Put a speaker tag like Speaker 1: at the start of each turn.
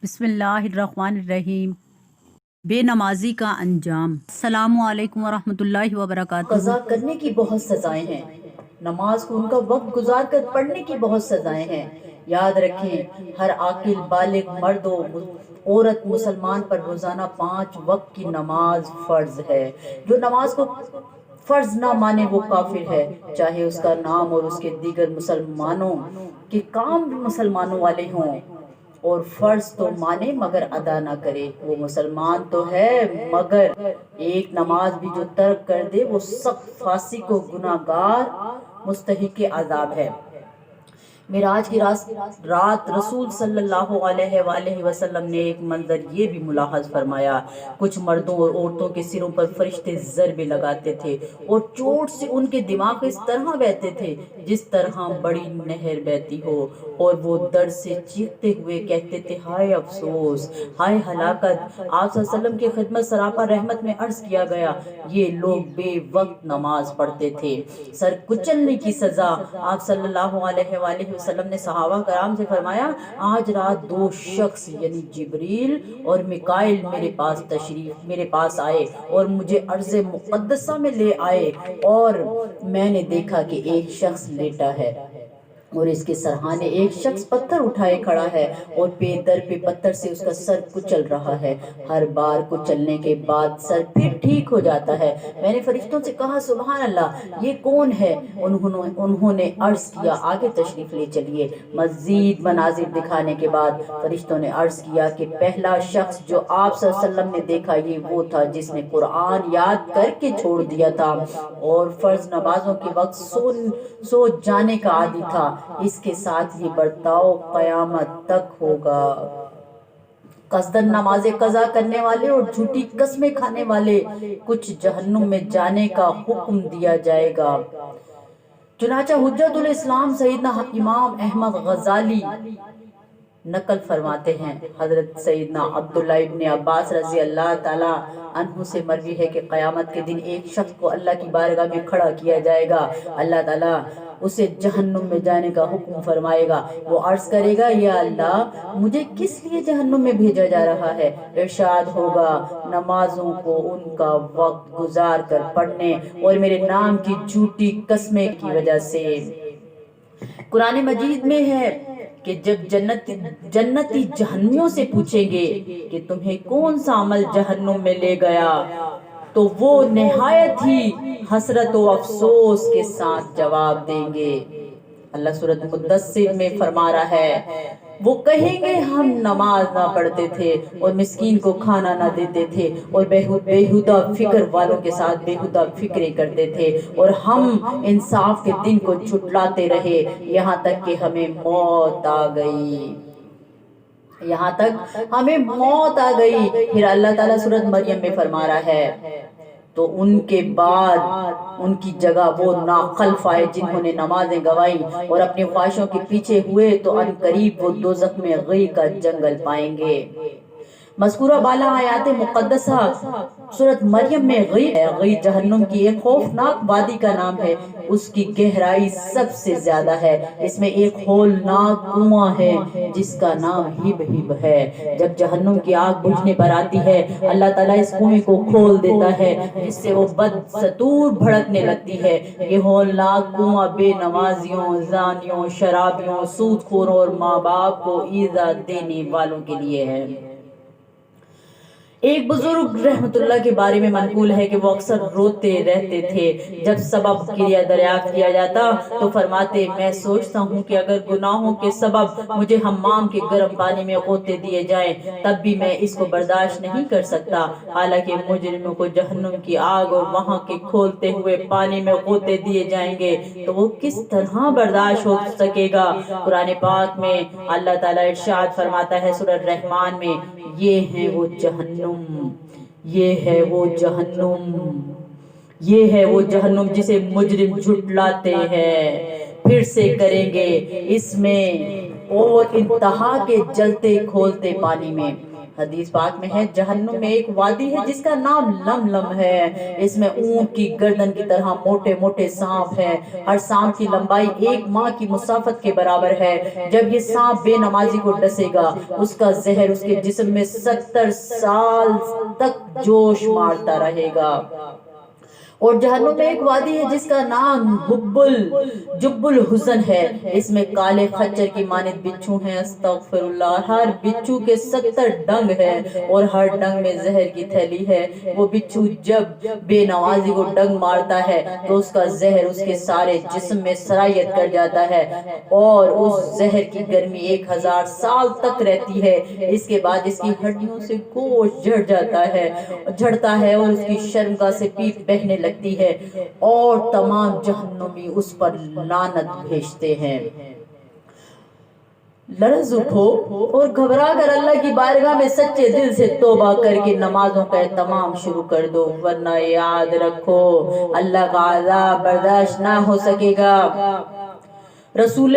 Speaker 1: بسم اللہ الرحمن الرحیم۔ بے نمازی کا انجام۔ السلام علیکم ورحمۃ اللہ وبرکاتہ۔
Speaker 2: قضا کرنے کی بہت سزائیں ہیں، نماز کو ان کا وقت گزار کر پڑھنے کی بہت سزائیں ہیں۔ یاد رکھیں، ہر عاقل بالغ مرد و عورت مسلمان پر روزانہ 5 وقت کی نماز فرض ہے۔ جو نماز کو فرض نہ مانے وہ کافر ہے، چاہے اس کا نام اور اس کے دیگر مسلمانوں کے کام بھی مسلمانوں والے ہوں، اور فرض تو مانے مگر ادا نہ کرے، وہ مسلمان تو ہے مگر ایک نماز بھی جو ترک کر دے وہ سخت فاسق و گناہگار مستحق عذاب ہے۔ معراج کی رات رسول صلی اللہ علیہ وآلہ وسلم نے ایک منظر یہ بھی ملاحظ فرمایا، کچھ مردوں اور عورتوں کے سروں پر فرشتے ضربیں لگاتے تھے اور چوٹ سے ان کے دماغ اس طرح بہتے تھے جس طرح بڑی نہر بہتی ہو، اور وہ درد سے چیختے ہوئے کہتے تھے، ہائے افسوس، ہائے ہلاکت۔ آپ صلی اللہ علیہ وسلم کی خدمت سراپا رحمت میں عرض کیا گیا، یہ لوگ بے وقت نماز پڑھتے تھے۔ سر کچلنے کی سزا۔ آپ صلی اللہ علیہ وآلہ وسلم نے صحابہ کرام سے فرمایا، آج رات 2 شخص یعنی جبریل اور میکائیل میرے پاس آئے اور مجھے ارض مقدسہ میں لے آئے، اور میں نے دیکھا کہ ایک شخص لیٹا ہے اور اس کے سرہانے ایک شخص پتھر اٹھائے کھڑا ہے اور پے در پہ پتھر سے اس کا سر کچل رہا ہے۔ ہر بار کچلنے کے بعد سر پھر ٹھیک ہو جاتا ہے۔ میں نے فرشتوں سے کہا، سبحان اللہ، یہ کون ہے؟ انہوں نے عرض کیا، آگے تشریف لے چلیے۔ مزید مناظر دکھانے کے بعد فرشتوں نے عرض کیا کہ پہلا شخص جو آپ صلی اللہ علیہ وسلم نے دیکھا یہ وہ تھا جس نے قرآن یاد کر کے چھوڑ دیا تھا اور فرض نمازوں کے وقت سو جانے کا عادی تھا۔ اس کے ساتھ یہ برتاؤ قیامت تک ہوگا۔ قصدن نمازیں قضا کرنے والے اور جھوٹی قسمیں کھانے والے کچھ جہنم میں جانے کا حکم دیا جائے گا۔ چنانچہ حجت الاسلام سیدنا امام احمد غزالی نقل فرماتے ہیں، حضرت سیدنا عبداللہ ابن عباس رضی اللہ تعالیٰ عنہ سے مروی ہے کہ قیامت کے دن ایک شخص کو اللہ کی بارگاہ میں کھڑا کیا جائے گا، اللہ تعالیٰ اسے جہنم میں جانے کا حکم فرمائے گا۔ وہ عرض کرے گا، یا اللہ، مجھے کس لیے جہنم میں بھیجا جا رہا ہے؟ ارشاد ہوگا، نمازوں کو ان کا وقت گزار کر پڑھنے اور میرے نام کی جھوٹی قسمیں کی وجہ سے۔ قرآن مجید میں ہے کہ جب جنتی جہنمیوں سے پوچھیں گے کہ تمہیں کون سا عمل جہنم میں لے گیا، تو وہ نہایت ہی حسرت و افسوس کے ساتھ جواب دیں گے۔ اللہ سورۃ مدثر میں فرما رہا ہے، وہ کہیں گے ہم نماز نہ پڑھتے تھے اور مسکین کو کھانا نہ دیتے تھے اور بےہودہ فکر والوں کے ساتھ بےہودہ فکریں کرتے تھے، اور ہم انصاف کے دن کو جھٹلاتے رہے یہاں تک کہ ہمیں موت آ گئی۔ پھر اللہ تعالیٰ سورۃ مریم میں فرما رہا ہے، تو ان کے بعد ان کی جگہ وہ ناخلف آئے جنہوں نے نمازیں گوائیں اور اپنی خواہشوں کے پیچھے ہوئے، تو ان قریب وہ دوزخ میں غی کا جنگل پائیں گے۔ مذکورہ بالا آیات مقدسہ سورۃ مریم میں غی ہے۔ غی جہنم کی ایک خوفناک وادی کا نام ہے، اس کی گہرائی سب سے زیادہ ہے۔ اس میں ایک ہولناک کنواں ہے جس کا نام ہب ہے۔ جب جہنم کی آگ بجھنے پر آتی ہے، اللہ تعالیٰ اس کنویں کو کھول دیتا ہے جس سے وہ بدستور بھڑکنے لگتی ہے۔ یہ ہولناک کنواں بے نمازیوں، زانیوں، شرابیوں، سود خوروں اور ماں باپ کو ایذا دینے والوں کے لیے ہے۔ ایک بزرگ رحمت اللہ کے بارے میں منقول ہے کہ وہ اکثر روتے رہتے تھے جب سبب کریا دریافت کیا جاتا تو فرماتے، میں سوچتا ہوں کہ اگر گناہوں کے سبب مجھے حمام کے گرم پانی میں غوطے دیے جائیں تب بھی میں اس کو برداشت نہیں کر سکتا، حالانکہ مجرموں کو جہنم کی آگ اور وہاں کے کھولتے ہوئے پانی میں غوطے دیے جائیں گے تو وہ کس طرح برداشت ہو سکے گا۔ قرآن پاک میں اللہ تعالیٰ ارشاد فرماتا ہے سورۃ الرحمن میں، یہ ہے وہ جہنم، یہ ہے وہ جہنم، یہ ہے وہ جہنم جسے مجرم جھٹلاتے ہیں، پھر سے کریں گے اس میں اور انتہا کے جلتے کھولتے پانی میں۔ حدیث پاک میں ہے جہنم میں ایک وادی ہے جس کا نام لملم ہے، اس میں اونٹ کی گردن کی طرح موٹے موٹے سانپ ہیں، ہر سانپ کی لمبائی 1 ماہ کی مسافت کے برابر ہے۔ جب یہ سانپ بے نمازی کو ڈسے گا اس کا زہر اس کے جسم میں 70 سال تک جوش مارتا رہے گا۔ اور جہنم میں ایک وادی ہے جس کا نام جب الحزن ہے، اس میں کالے خچر کی مانند بچھو ہیں، استغفر اللہ، ہر بچھو کے 70 ڈنگ ہیں اور ہر ڈنگ میں زہر کی تھیلی ہے۔ وہ بچھو جب بے نمازی کو ڈنگ مارتا ہے تو اس کا زہر اس کے سارے جسم میں سرایت کر جاتا ہے اور اس زہر کی گرمی 1000 سال تک رہتی ہے۔ اس کے بعد اس کی ہڈیوں سے گوشت جھڑتا ہے اور اس کی شرمگاہ سے پیپ بہنے لگتی ہے اور تمام جہنمی اس پر لعنت بھیجتے ہیں۔ لرز اٹھو اور گھبرا کر اللہ کی بارگاہ میں سچے دل سے توبہ کر کے نمازوں کا اہتمام شروع کر دو، ورنہ یاد رکھو اللہ کا عذاب برداشت نہ ہو سکے گا۔ رسول